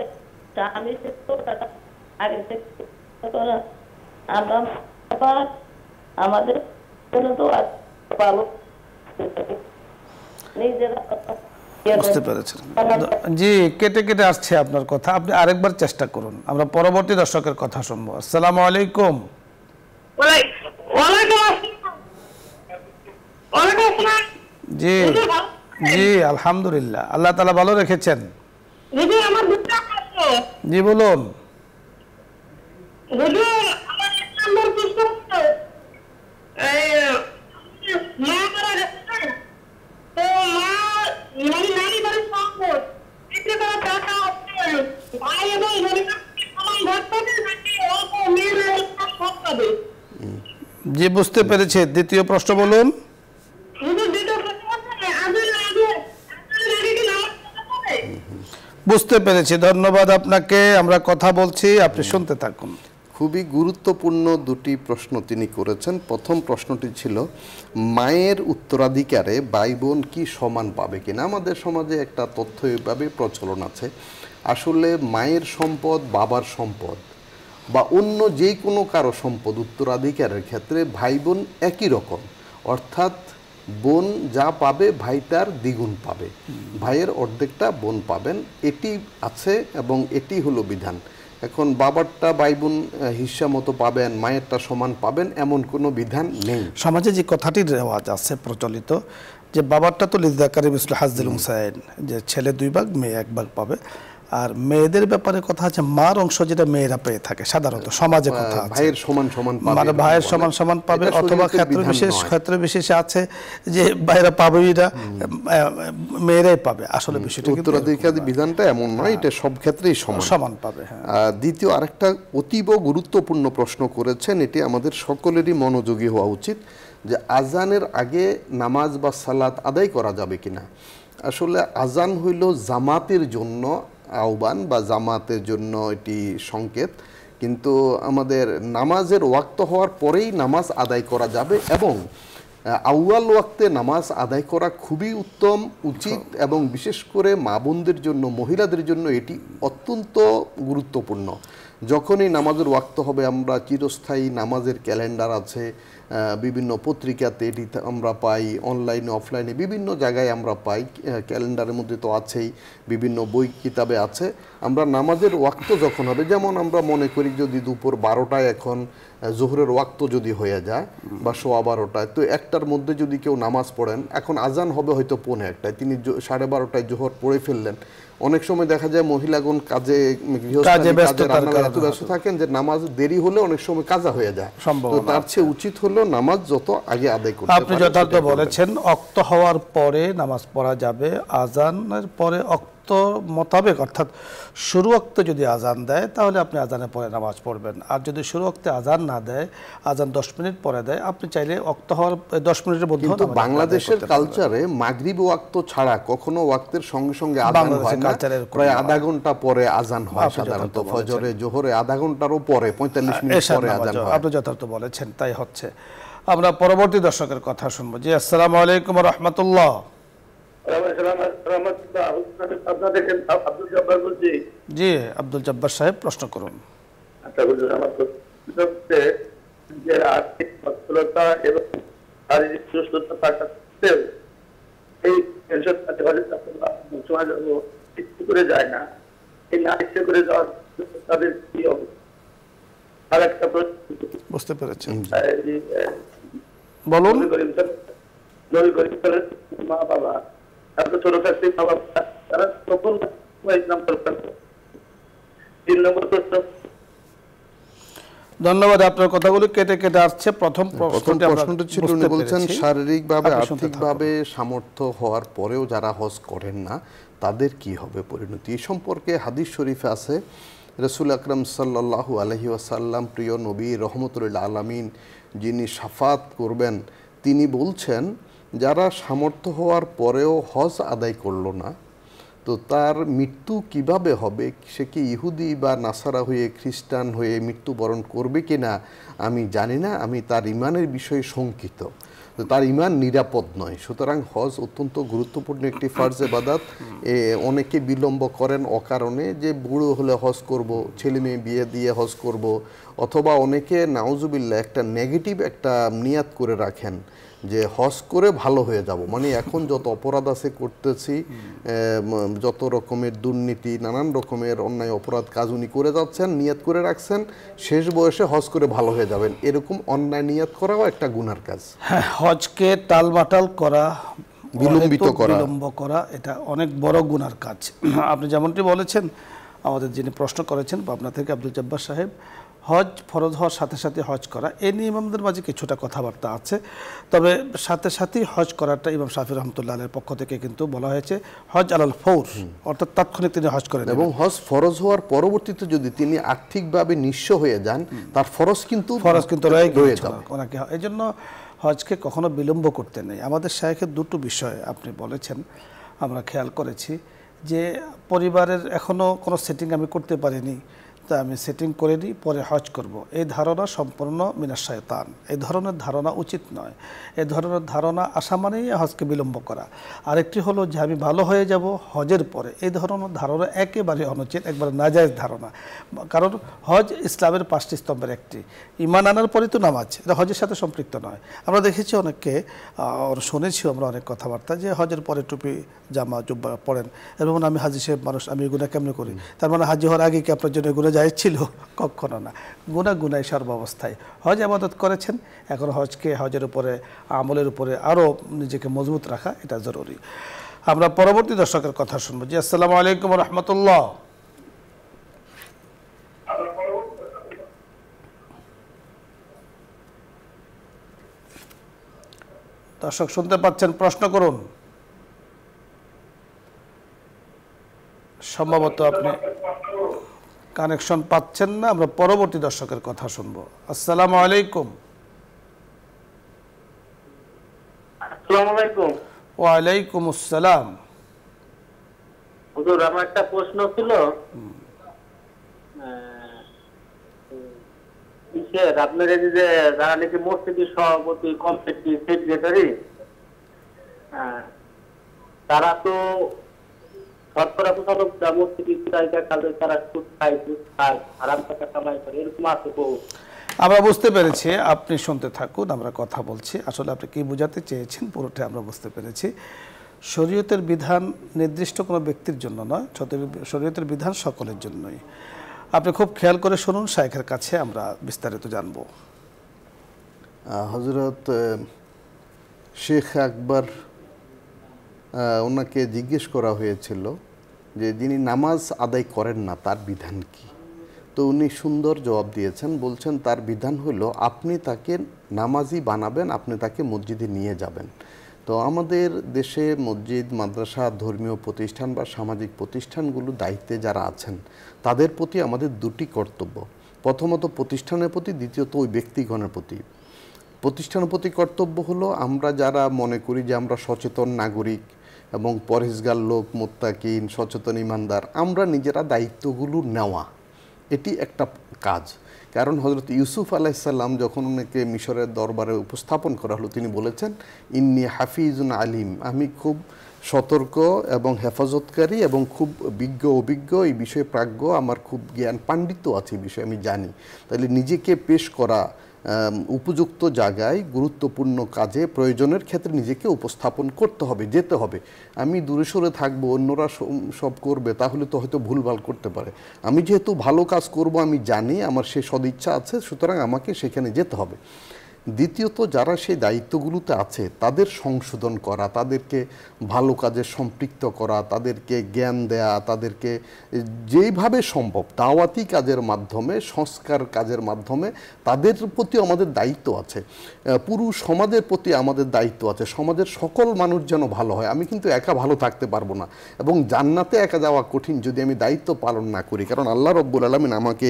আমি তো আগে থেকে আমাদের জন্য তো ভালো নিজেরা বুঝতে পেরেছেন। জি, কেটে কেটে আসছে আপনার কথা, আপনি আরেকবার চেষ্টা করুন। আমরা পরবর্তী দর্শকের কথা শুনবো। আসসালামু আলাইকুম। জি জি, আলহামদুলিল্লাহ, আল্লাহ তাআলা ভালো রেখেছেন। জি বলুন। জি, বুঝতে পেরেছি। দ্বিতীয় প্রশ্ন বলুন। বুঝতে পেরেছি, ধন্যবাদ আপনাকে। আমরা কথা বলছি, আপনি শুনতে থাকুন। খুবই গুরুত্বপূর্ণ দুটি প্রশ্ন তিনি করেছেন। প্রথম প্রশ্নটি ছিল, মায়ের উত্তরাধিকারে ভাই বোন কি সমান পাবে কিনা। আমাদের সমাজে একটা তথ্য এভাবে প্রচলন আছে, আসলে মায়ের সম্পদ, বাবার সম্পদ বা অন্য যে কোনো কারো সম্পদ উত্তরাধিকারের ক্ষেত্রে ভাই বোন একই রকম, অর্থাৎ বোন যা পাবে ভাই তার দ্বিগুণ পাবে, ভাইয়ের অর্ধেকটা বোন পাবেন, এটি আছে এবং এটি হলো বিধান। এখন বাবারটা ভাই বোন হিস্সা মতো পাবেন, মায়েরটা সমান পাবেন, এমন কোনো বিধান নেই। সমাজে যে কথাটির রেওয়াজ আছে প্রচলিত, যে বাবারটা তো লিযাকারি মিসলু হাজ্জিল উনসায়াইন, যে ছেলে 2 ভাগ মেয়ে 1 ভাগ পাবে, আর মেয়েদের ব্যাপারে কথা আছে মার অংশ যেটা মেয়েরা পেয়ে থাকে সাধারণত সমাজে কথা আছে ভাইয়ের সমান সমান পাবে, মানে ভাইয়ের সমান সমান পাবে, অথবা ক্ষেত্র বিশেষে আছে যে ভাইরা পাবেই না মেয়েরাই পাবে। আসলে বিষয়টা কিন্তু উত্তরাধিকারী বিধানটা এমন নয়, এটা সব ক্ষেত্রেই সমান পাবে। হ্যাঁ। দ্বিতীয় আরেকটা অতীব গুরুত্বপূর্ণ প্রশ্ন করেছেন, এটি আমাদের সকলেরই মনোযোগী হওয়া উচিত, যে আজানের আগে নামাজ বা সালাত আদায় করা যাবে কিনা। আসলে আজান হইল জামাতের জন্য আহ্বান বা জামাতের জন্য এটি সংকেত, কিন্তু আমাদের নামাজের ওয়াক্ত হওয়ার পরেই নামাজ আদায় করা যাবে এবং আউয়াল ওয়াক্তে নামাজ আদায় করা খুবই উত্তম, উচিত, এবং বিশেষ করে মা বোনদের জন্য, মহিলাদের জন্য এটি অত্যন্ত গুরুত্বপূর্ণ। যখনই নামাজের ওয়াক্ত হবে, আমরা চিরস্থায়ী নামাজের ক্যালেন্ডার আছে, বিভিন্ন পত্রিকাতে এটি আমরা পাই, অনলাইনে অফলাইনে বিভিন্ন জায়গায় আমরা পাই, ক্যালেন্ডারের মধ্যে তো আছেই, বিভিন্ন বই কিতাবে আছে। আমরা নামাজের ওয়াক্ত যখন হবে, যেমন আমরা মনে করি যদি দুপুর 12টায় এখন জোহরের ওয়াক্ত যদি হয়ে যায় বা 12:15টায়, তো একটার মধ্যে যদি কেউ নামাজ পড়েন, এখন আজান হবে হয়তো 1:15টায়, তিনি 12:30টায় জোহর পড়ে ফেললেন। অনেক সময় দেখা যায় মহিলাগণ কাজে এত ব্যস্ত থাকেন যে নামাজ দেরি হলে অনেক সময় কাজা হয়ে যায়। তো তার চেয়ে উচিত হলো নামাজ যত আগে আদায় করতে। আপনি যথার্থ বলেছেন, অক্ত হওয়ার পরে নামাজ পড়া যাবে। আজানের পরে অক্ত মোতাবেক, অর্থাৎ শুরু ওয়াক্তে যদি আজান দেয় তাহলে আপনি আজানের পরে নামাজ পড়বেন, আর যদি শুরু ওয়াক্তে আজান না দেয়, আজান 10 মিনিট পরে দেয়, আপনি চাইলে অক্ত হওয়ার 10 মিনিটের মধ্যে। কিন্তু বাংলাদেশের কালচারে মাগরিব ওয়াক্ত ছাড়া কখনো ওয়াক্তের সঙ্গে সঙ্গে আজান হয় না, প্রায় আধা ঘন্টা পরে আজান হয় সাধারণত। ফজরে জোহরে আধা ঘন্টারও পরে, 45 মিনিট পরে আজান হয়। আপনি যথার্থ বলেছেন, তাই হচ্ছে। আমরা পরবর্তী দর্শকের কথা শুনবো। জি, আসসালামু আলাইকুম ওয়া রাহমাতুল্লাহ। জি, আব্দুল জব্বার সাহেব, প্রশ্ন করুন। আচ্ছা হুজুর, আমার যে আর্থিক সচ্ছলতা এবং শারীরিক সুস্থতা থাকা সত্ত্বেও এই সময় ইচ্ছে করে যায় না, এই না ইচ্ছে করে যাওয়ার তাদের কি হবে? আর একটা প্রশ্ন, বুঝতে পেরেছেন, বলুন। মা বাবা এত ছোট থাকতে মা বাবা তারা তখন 3 নম্বর প্রশ্ন। ধন্যবাদ। আপনার কথাগুলো কেটে কেটে আসছে। প্রথম প্রশ্নটা ছিল, উনি বলছেন শারীরিকভাবে আর্থিকভাবে সামর্থ্য হওয়ার পরেও যারা হজ করেন না তাদের কি হবে পরিণতি। এই সম্পর্কে হাদিস শরীফে আছে, রাসূল আকরাম সাল্লাল্লাহু আলাইহি ওয়াসাল্লাম, প্রিয় নবী রহমতুল আলামিন, যিনি শাফাত করবেন, তিনি বলছেন যারা সামর্থ্য হওয়ার পরেও হজ আদায় করলো না, তো তার মৃত্যু কিভাবে হবে? সে কি ইহুদি বা নাসারা হয়ে, খ্রিস্টান হয়ে মৃত্যুবরণ করবে কিনা আমি জানি না, আমি তার ইমানের বিষয়ে শঙ্কিত, তার ইমান নিরাপদ নয়। সুতরাং হজ অত্যন্ত গুরুত্বপূর্ণ একটি ফরজ ইবাদত। অনেকে বিলম্ব করেন অকারণে, যে বুড়ো হলে হজ করব, ছেলে মেয়ে বিয়ে দিয়ে হজ করব, অথবা অনেকে নাউজুবিল্লাহ একটা নেগেটিভ একটা নিয়াত করে রাখেন যে হজ করে ভালো হয়ে যাব। মানে এখন যত অপরাধ আছে করতেছি, যত রকমের দুর্নীতি, নানান রকমের অন্যায় অপরাধ কাজ উনি করে যাচ্ছেন, নিয়াত করে রাখছেন শেষ বয়সে হজ করে ভালো হয়ে যাবেন। এরকম অন্যায় নিয়াত করাও একটা গুনার কাজ। হ্যাঁ, হজকে টালমাটাল করা, বিলম্ব করা, এটা অনেক বড় গুনার কাজ। আপনি যেমনটি বলেছেন, আমাদের যিনি প্রশ্ন করেছেন পাবনা থেকে আব্দুল জব্বার সাহেব, হজ ফরজ হওয়ার সাথে সাথে হজ করা, এ নিয়ে ইমামদের মাঝে কিছুটা কথাবার্তা আছে। তবে সাথে সাথেই হজ করাটা ইমাম শাফি রহমতুল্লাহ আলাইহির পক্ষ থেকে কিন্তু বলা হয়েছে হজ আলাল ফৌর, অর্থাৎ তাৎক্ষণিক তিনি হজ করেন। এবং হজ ফরজ হওয়ার পরবর্তীতে যদি তিনি আর্থিকভাবে নিঃস্ব হয়ে যান, তার ফরজ কিন্তু রয়ে যাবে। ওনাকে এই জন্য হজকে কখনো বিলম্ব করতে নেই। আমাদের শাইখের দুটো বিষয় আপনি বলেছেন, আমরা খেয়াল করেছি যে পরিবারের এখনও কোনো সেটিং আমি করতে পারিনি, তা আমি সেটিং করে নিই, পরে হজ করব, এই ধারণা সম্পূর্ণ মিনাশ শায়তান। এই ধরনের ধারণা উচিত নয়। এই ধরনের ধারণা আসা মানেই হজকে বিলম্ব করা। আরেকটি হলো যে আমি ভালো হয়ে যাব হজের পরে, এই ধরনের ধারণা একেবারে অনুচিত, একবারে নাজায়েজ ধারণা। কারণ হজ ইসলামের 5টি স্তম্ভের একটি। ঈমান আনার পরে তো নামাজ, এটা হজের সাথে সম্পৃক্ত নয়। আমরা দেখেছি অনেককে, শুনেছি আমরা অনেক কথাবার্তা যে হজের পরে টুপি জামা জুব্বা পড়েন, এবং আমি হাজি সাহেব মানুষ, আমি এগুলো কেমনে করি? তার মানে হাজি হওয়ার আগে কি আপনার জন্য এগুলো জায়েজ ছিল? কখনো না। গুনাই সর্বাবস্থায়। হজ ইবাদত করেছেন, এখন হজকে, হজের উপরে, আমলের উপরে আরও নিজেকে মজবুত রাখা এটা জরুরি। আমরা পরবর্তী দর্শকের কথা শুনবো। জি, আসসালামু আলাইকুম ওয়া রাহমাতুল্লাহ। দর্শক শুনতে পাচ্ছেন, প্রশ্ন করুন। সম্ভবত আপনি কানেকশন পাচ্ছেন না, আমরা পরবর্তী দর্শকের কথা শুনবো। আসসালামু আলাইকুম। আসসালামু আলাইকুম। ওয়ালাইকুম আসসালাম। হুজুর, আমার একটা প্রশ্ন ছিল। আপনার এই যে যারা নাকি মসজিদের সভাপতি, কমিটি, সেক্রেটারি, তারা তো শতকরা 95 মসজিদের কাজে তারা সুদ খায়, হারাম টাকা কামাই করে, এরকম আছে তো? আমরা বুঝতে পেরেছি, আপনি শুনতে থাকুন, আমরা কথা বলছি। আসলে আপনি কি বোঝাতে চেয়েছেন পুরোটা আমরা বুঝতে পেরেছি। শরীয়তের বিধান নির্দিষ্ট কোনো ব্যক্তির জন্য নয়, শরীয়তের বিধান সকলের জন্যই। আপনি খুব খেয়াল করে শুনুন, শাইখের কাছে আমরা বিস্তারিত জানব। হযরত শেখ আকবর ওনাকে জিজ্ঞেস করা হয়েছিল যে যিনি নামাজ আদায় করেন না তার বিধান কি। তো উনি সুন্দর জবাব দিয়েছেন, বলছেন তার বিধান হলো আপনি তাকে নামাজি বানাবেন, আপনি তাকে মসজিদে নিয়ে যাবেন। তো আমাদের দেশে মসজিদ, মাদ্রাসা, ধর্মীয় প্রতিষ্ঠান বা সামাজিক প্রতিষ্ঠানগুলো দায়িত্বে যারা আছেন তাদের প্রতি আমাদের দুটি কর্তব্য। প্রথমত প্রতিষ্ঠানের প্রতি, দ্বিতীয়ত ওই ব্যক্তিগণের প্রতি। প্রতিষ্ঠানের প্রতি কর্তব্য হলো আমরা যারা মনে করি যে আমরা সচেতন নাগরিক এবং পরহেজগার লোক, মুত্তাকিন, সচেতন ইমানদার, আমরা নিজেরা দায়িত্বগুলো নেওয়া, এটি একটা কাজ। কারণ হযরত ইউসুফ আলাইহিসসালাম যখন ওনাকে মিশরের দরবারে উপস্থাপন করা হলো, তিনি বলেছেন ইন্নী হাফিজুন আলিম, আমি খুব সতর্ক এবং হেফাজতকারী এবং খুব অভিজ্ঞ এই বিষয়ে প্রাজ্ঞ, আমার খুব জ্ঞান পাণ্ডিত্য আছে এই বিষয়ে, আমি জানি। তাহলে নিজেকে পেশ করা, উপযুক্ত জায়গায় গুরুত্বপূর্ণ কাজে প্রয়োজনের ক্ষেত্রে নিজেকে উপস্থাপন করতে হবে, যেতে হবে। আমি দূরে সরে থাকবো, অন্যরা সব করবে, তাহলে তো হয়তো ভুলভাল করতে পারে। আমি যেহেতু ভালো কাজ করব, আমি জানি, আমার সে সদিচ্ছা আছে, সুতরাং আমাকে সেখানে যেতে হবে। দ্বিতীয়ত যারা সেই দায়িত্বগুলোতে আছে তাদের সংশোধন করা, তাদেরকে ভালো কাজে সম্পৃক্ত করা, তাদেরকে জ্ঞান দেয়া, তাদেরকে যেইভাবে সম্ভব দাওয়াতি কাজের মাধ্যমে, সংস্কার কাজের মাধ্যমে তাদের প্রতি আমাদের দায়িত্ব আছে। পুরো সমাজের প্রতি আমাদের দায়িত্ব আছে। সমাজের সকল মানুষ যেন ভালো হয়। আমি কিন্তু একা ভালো থাকতে পারবো না, এবং জান্নাতে একা যাওয়া কঠিন যদি আমি দায়িত্ব পালন না করি। কারণ আল্লাহ রব্বুল আলামিন আমাকে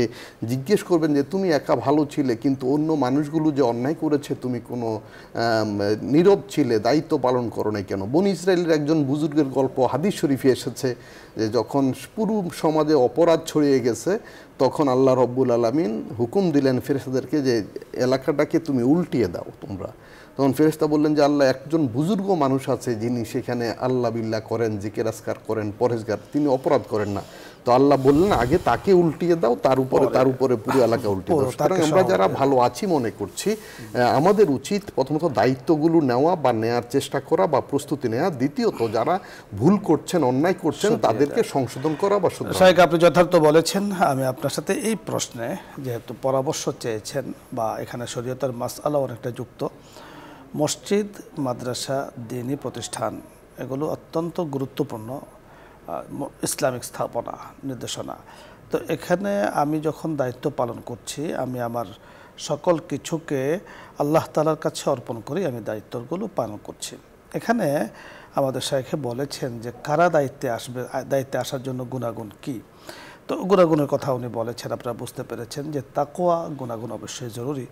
জিজ্ঞেস করবেন যে তুমি একা ভালো ছিলে, কিন্তু অন্য মানুষগুলো যে অন্যায় করেছে তুমি কোনো নীরব ছিলে, দায়িত্ব পালন করো নাই কেন? বনি ইসরায়েলের একজন বুজুর্গের গল্প হাদিস শরীফে এসেছে যে যখন পুরো সমাজে অপরাধ ছড়িয়ে গেছে, তখন আল্লাহ রব্বুল আলামিন হুকুম দিলেন ফেরেশতাদেরকে যে এলাকাটাকে তুমি উল্টিয়ে দাও তোমরা। তখন ফেরেশতা বললেন যে আল্লাহ, একজন বুজুর্গ মানুষ আছে যিনি সেখানে আল্লাহ বিল্লাহ করেন, জিকির আজকার করেন, পরহেজগার, তিনি অপরাধ করেন না। তো আল্লাহ বললেন আগে তাকে উল্টিয়ে দাও, তার উপরে পুরো এলাকা উল্টিয়ে দাও। সুতরাং আমরা যারা ভালো আছি মনে করছি, আমাদের উচিত প্রথমত দায়িত্বগুলো নেওয়া বা নেয়ার চেষ্টা করা বা প্রস্তুতি নেওয়া। দ্বিতীয়ত যারা ভুল করছেন, অন্যায় করছেন, তাদেরকে সংশোধন করা বা শুধরানো। শাইখ, আপনি যথার্থ বলেছেন। আমি আপনার সাথে এই প্রশ্নে যেহেতু পরামর্শ চেয়েছেন বা এখানে শরীয়তের মাসআলা অনেকটা যুক্ত, মসজিদ, মাদ্রাসা, দ্বীনি প্রতিষ্ঠান এগুলো অত্যন্ত গুরুত্বপূর্ণ ইসলামিক স্থাপনা, নির্দেশনা। তো এখানে আমি যখন দায়িত্ব পালন করছি, আমি আমার সকল কিছুকে আল্লাহ তাআলার কাছে অর্পণ করি, আমি দায়িত্বগুলো পালন করছি। এখানে আমাদের শাইখে বলেছেন যে কারা দায়িত্বে আসবে, দায়িত্বে আসার জন্য গুণাগুণ কি। তো গুণাগুণের কথা উনি বলেছেন, আপনারা বুঝতে পেরেছেন যে তাকওয়া গুণাগুণ অবশ্যই জরুরি।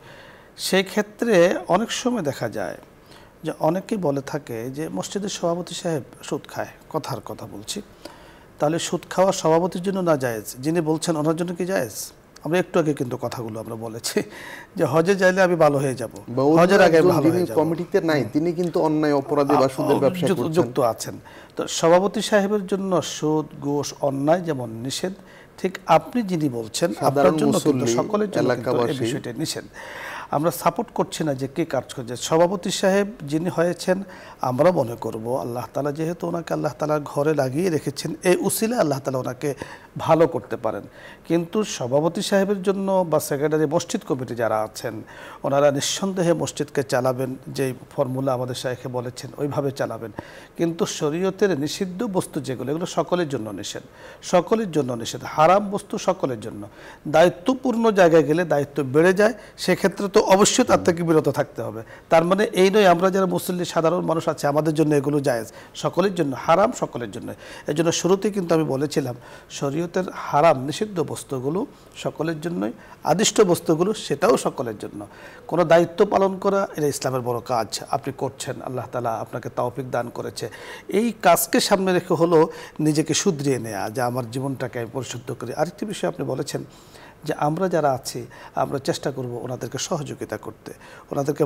সেই ক্ষেত্রে অনেক সময় দেখা যায় যে অনেকেই বলে থাকে যে মসজিদের সভাপতি সাহেব সুদ খায়, কথার কথা বলছি, তাহলে সুদ খাওয়া সভাপতির জন্য না জায়েজ, যিনি বলছেন ওনার জন্য কি জায়েজ? আমরা একটু আগে কিন্তু কথাগুলো আমরা বলেছি যে হজে যাইলে আমি ভালো হয়ে যাব, হজের আগে ভালো হয়ে যাব, কমিটিতে নাই, তিনি কিন্তু অন্যায় অপরাধী বা সুদের ব্যবসা করছেন, যুক্ত আছেন। তো সভাপতি সাহেবের জন্য সুদ, ঘুষ, অন্যায় যেমন নিষেধ, ঠিক আপনি যিনি বলছেন আপনার জন্য কিন্তু সকলের জন্য এই বিষয়টা নিষেধ। আমরা সাপোর্ট করছি না যে কে কাজ করছে। সভাপতি সাহেব যিনি হয়েছেন, আমরা মনে করব আল্লাহ তাআলা যেহেতু ওনাকে আল্লাহ তাআলার ঘরে লাগিয়ে রেখেছেন, এই উসিলা আল্লাহ তাআলা ওনাকে ভালো করতে পারেন। কিন্তু সভাপতি সাহেবের জন্য বা সেক্রেটারি, মসজিদ কমিটি যারা আছেন, ওনারা নিঃসন্দেহে মসজিদকে চালাবেন, যেই ফর্মুলা আমাদের শাইখে বলেছেন ওইভাবে চালাবেন। কিন্তু শরীয়তের নিষিদ্ধ বস্তু যেগুলো, এগুলো সকলের জন্য নিষেধ, সকলের জন্য নিষেধ। হারাম বস্তু সকলের জন্য। দায়িত্বপূর্ণ জায়গায় গেলে দায়িত্ব বেড়ে যায়, সেক্ষেত্রে তো অবশ্যই তার থেকে বিরত থাকতে হবে। তার মানে এই নয় আমরা যারা মুসলিম সাধারণ মানুষ আছে আমাদের জন্য এগুলো জায়েজ, সকলের জন্য হারাম, সকলের জন্য। এই জন্য শুরুতেই কিন্তু আমি বলেছিলাম শরীয়তের হারাম নিষিদ্ধ বস্তুগুলো সকলের জন্যই, আদিষ্ট বস্তুগুলো সেটাও সকলের জন্য। কোনো দায়িত্ব পালন করা এটা ইসলামের বড় কাজ, আপনি করছেন, আল্লাহ তাআলা আপনাকে তৌফিক দান করেছে। এই কাজকে সামনে রেখে হলো নিজেকে শুধরিয়ে নেওয়া, যে আমার জীবনটাকে আমি পরিশুদ্ধ করি। আরেকটি বিষয় আপনি বলেছেন যে আমরা যারা আছি আমরা চেষ্টা করব ওনাদেরকে সহযোগিতা করতে, ওনাদেরকে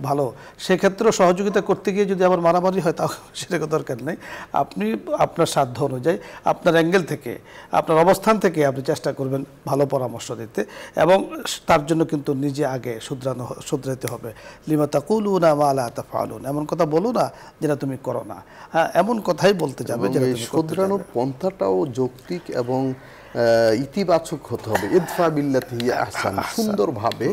ভালো সেক্ষেত্রেও সহযোগিতা করতে গিয়ে যদি আবার মারামারি হয় তাও সেটাকে দরকার নেই। আপনি আপনার সাধ্য অনুযায়ী আপনার অ্যাঙ্গেল থেকে আপনার অবস্থান থেকে আপনি চেষ্টা করবেন ভালো পরামর্শ দিতে, এবং তার জন্য কিন্তু নিজে আগে শুধরাতে হবে। লিমা তাকুলুনা মা লা তাফআলুন, এমন কথা বলো না যেটা তুমি করো না। হ্যাঁ, এমন কথাই বলতে যাবে যেটা তুমি শুধরানোর পন্থাটাও যৌক্তিক এবং ইতিবাচক হতে হবে। ইদফা বিল্লাতি হিয়া আহসান, সুন্দরভাবে,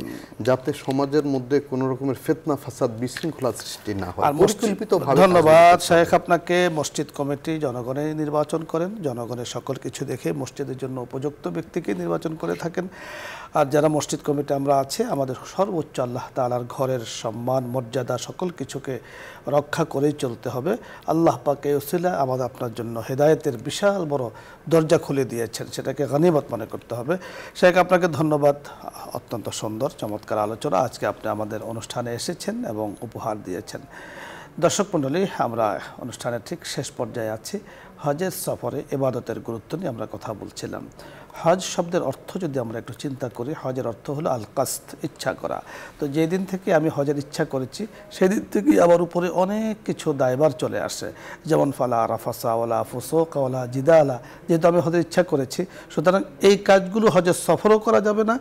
যাতে সমাজের মধ্যে কোনো রকমের ফিতনা ফাসাদ বিশৃঙ্খলা সৃষ্টি না হয়, পরিকল্পিতভাবে। ধন্যবাদ শেখ আপনাকে। মসজিদ কমিটি জনগণের নির্বাচন করেন, জনগণের সকল কিছু দেখে মসজিদের জন্য উপযুক্ত ব্যক্তিকে নির্বাচন করে থাকেন। আর যারা মসজিদ কমিটি আমরা আছে আমাদের সর্বোচ্চ আল্লাহ তাআলার ঘরের সম্মান মর্যাদা সকল কিছুকে রক্ষা করেই চলতে হবে। আল্লাহ পাক এই ওসিলা আমাদের আপনার জন্য হেদায়েতের বিশাল বড় দরজা খুলে দিয়েছেন, সেটাকে গনিমত মনে করতে হবে। শেখ আপনাকে ধন্যবাদ, অত্যন্ত সুন্দর চমৎকার আলোচনা। আজকে আপনি আমাদের অনুষ্ঠানে এসেছেন এবং উপহার দিয়েছেন। দর্শক মণ্ডলী, আমরা অনুষ্ঠানের ঠিক শেষ পর্যায়ে আছি। হজের সফরে ইবাদতের গুরুত্ব নিয়ে আমরা কথা বলছিলাম। হজ শব্দের অর্থ যদি আমরা একটু চিন্তা করি, হজের অর্থ হলো আল কাসদ, ইচ্ছা করা। তো যেদিন থেকে আমি হজের ইচ্ছা করেছি সেদিন থেকেই আমার উপরে অনেক কিছু দায়ভার চলে আসে, যেমন ফালা রাফাসা ওয়ালা ফুসুক ওয়ালা জিদালা। যেহেতু আমি হজের ইচ্ছা করেছি, সুতরাং এই কাজগুলো হজের সফরও করা যাবে না,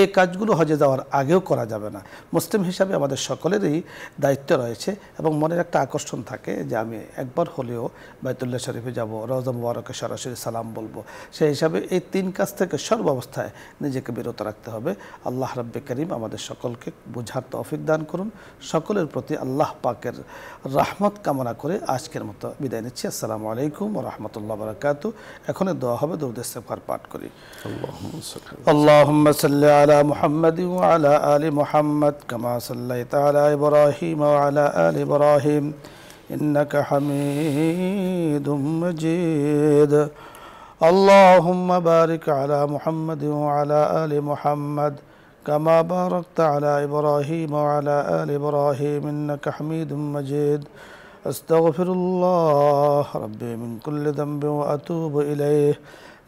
এই কাজগুলো হজে যাওয়ার আগেও করা যাবে না। মুসলিম হিসাবে আমাদের সকলেরই দায়িত্ব রয়েছে এবং মনের একটা আকর্ষণ থাকে যে আমি একবার হলেও বাইতুল্লাহ শরীফে যাব, রওজা মুবারকে সরাসরি সালাম বলবো। সেই হিসাবে এই তিন কাজ থেকে সর্বাবস্থায় নিজেকে বিরত রাখতে হবে। আল্লাহ রাব্বে করিম আমাদের সকলকে বোঝার তৌফিক দান করুন। সকলের প্রতি আল্লাহ পাকের রহমত কামনা করে আজকের মতো বিদায় নিচ্ছি। আসসালামু আলাইকুম ওয়া রাহমাতুল্লাহি ওয়া বারাকাতুহু। এখন দোয়া হবে, দরুদ ইস্তিগফার পাঠ করি। আল্লাহুম্মা সাল্লি على محمد وعلى آل محمد كما صليت على إبراهيم وعلى آل إبراهيم إنك حميد مجيد. اللهم بارك على محمد وعلى آل محمد كما باركت على إبراهيم وعلى آل إبراهيم إنك حميد مجيد. أستغفر الله ربي من كل ذنب وأتوب إليه.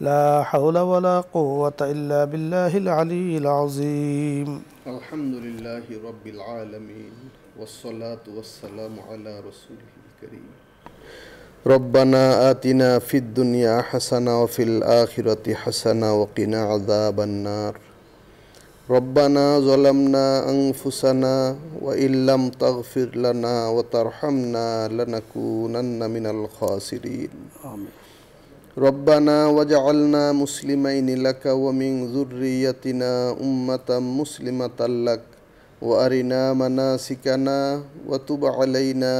لا حول ولا قوة إلا بالله العلي العظيم. الحمد لله رب العالمين والصلاة والسلام على رسوله الكريم. ربنا آتنا في الدنيا حسنة وفي الآخرة حسنة وقنا عذاب النار. ربنا ظلمنا أنفسنا وإن لم تغفر لنا وترحمنا لنكونن من الخاسرين. آمين. ربنا وجعلنا مسلمين لك ومن ذريتنا أمة مسلمة لك وأرنا مناسكنا وتب علينا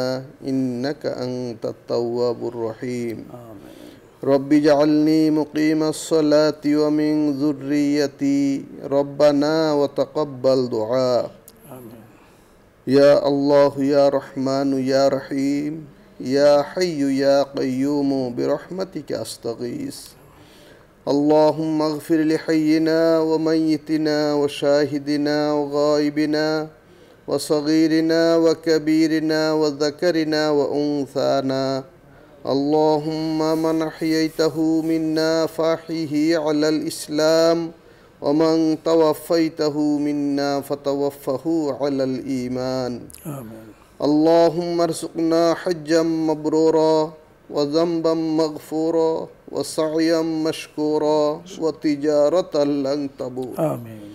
إنك أنت التواب الرحيم. آمين. رب اجعلني مقيم الصلاة ومن ذريتي ربنا وتقبل دعاء. آمين. يا الله يا رحمن يا رحيم يا حي يا قيوم برحمتك أستغيث. اللهم اغفر لحينا وميتنا وشاهدنا وغائبنا وصغيرنا وكبيرنا وذكرنا وأنثانا. اللهم من أحييته منا فأحيه على الإسلام ومن توفيته منا فتوفه على الإيمان. آمين. اللهم ارزقنا حجا مبرورا وذنبا مغفورا وسعيا مشكورا وتجارة لن تبور. آمين.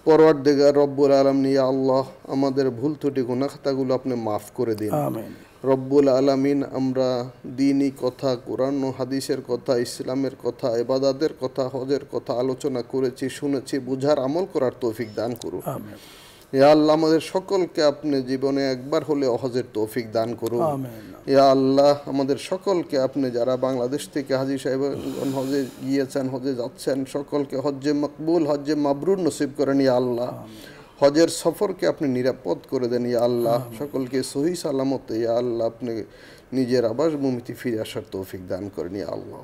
পরওয়ারদিগার রব্বুল আলামিন, ইয়া আল্লাহ আমাদের ভুল ত্রুটি গুনাহ খাতাগুলো আপনি মাফ করে দিন। আমিন। রব্বুল আলামিন, আমরা দ্বীনি কথা, কোরআন ও হাদিসের কথা, ইসলামের কথা, ইবাদতের কথা, হজের কথা আলোচনা করেছি, শুনেছি, বুঝার আমল করার তৌফিক দান করুন। আমিন। ইয়া আল্লাহ আমাদের সকলকে আপনি জীবনে একবার হলে হজের তৌফিক দান করুন। আমিন। ইয়া আল্লাহ আমাদের সকলকে আপনি, যারা বাংলাদেশ থেকে হাজী সাহেবগণ হজে গিয়েছেন, হজে যাচ্ছেন, সকলকে হজ্জে মকবুল, হজ্জে মাবরুর নসিব করেন। ইয়া আল্লাহ হজের সফরকে আপনি নিরাপদ করে দেন ইয়া আল্লাহ, সকলকে সহি সালামতে ইয়া আল্লাহ আপনি নিজের আবাসভূমিতে ফিরে আসার তৌফিক দান করেন ইয়া আল্লাহ।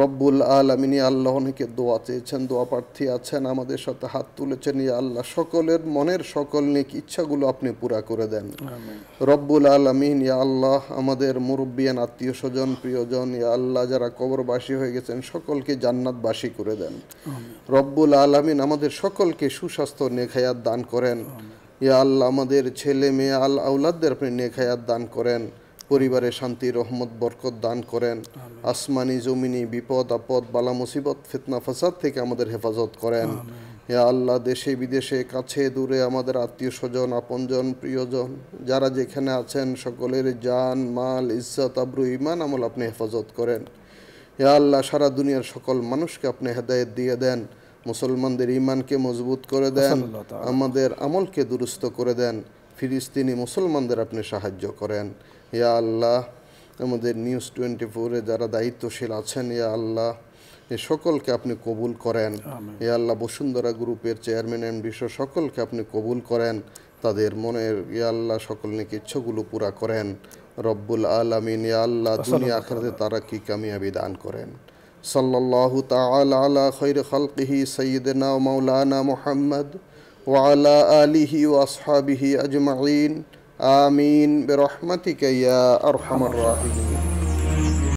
রব্বুল আলামিন ইয়া আল্লাহ, অনেকে দোয়া চেয়েছেন, দোয়া প্রার্থী আছেন, আমাদের সাথে হাত তুলেছেন ইয়া আল্লাহ, সকলের মনের সকল নেক ইচ্ছাগুলো আপনি পুরা করে দেন রব্বুল আলামিন ইয়া আল্লাহ। আমাদের মুরব্বিয়ান, আত্মীয় স্বজন, প্রিয়জন ইয়া আল্লাহ যারা কবরবাসী হয়ে গেছেন সকলকে জান্নাতবাসী করে দেন রব্বুল আলামিন। আমাদের সকলকে সুস্বাস্থ্য নেক হায়াত দান করেন ইয়া আল্লাহ। আমাদের ছেলে মেয়ে আউলাদদের আপনি নেক হায়াত দান করেন, পরিবারে শান্তি রহমত বরকত দান করেন, আসমানি জমিনি বিপদ আপদ বালা মুসিবত ফিতনা ফাসাদ থেকে আমাদের হেফাজত করেন ইয়া আল্লাহ। দেশে বিদেশে কাছে দূরে আমাদের আত্মীয় স্বজন, আপনজন, প্রিয়জন যারা যেখানে আছেন সকলের জান মাল ইজ্জত আবরু ইমান আমল আপনি হেফাজত করেন ইয়া আল্লাহ। সারা দুনিয়ার সকল মানুষকে আপনি হেদায়েত দিয়ে দেন, মুসলমানদের ইমানকে মজবুত করে দেন, আমাদের আমলকে দুরুস্ত করে দেন, ফিলিস্তিনি মুসলমানদের আপনি সাহায্য করেন ইয়া আল্লাহ। আমাদের নিউজ 24-এ যারা দায়িত্বশীল আছেন ইয়া আল্লাহ এ সকলকে আপনি কবুল করেন ইয়া আল্লাহ। বসুন্ধরা গ্রুপের চেয়ারম্যান এন্ড বিশ্ব সকলকে আপনি কবুল করেন, তাদের মনের ইয়া আল্লাহ সকল নেক ইচ্ছাগুলো পুরা করেন রব্বুল আলামিন ইয়া আল্লাহ। দুনিয়া আখিরাতে তারা কি কামিয়াবি দান করেন। সাল্লাল্লাহু তাআলা আলা খায়রি খালকিহি সাইয়্যিদিনা ওয়া মাওলানা মুহাম্মদ ওয়া আলা আলিহি ওয়া আসহাবিহি আজমাইন আমিন বিরহমাতিকা ইয়া আরহামার রাহিমিন।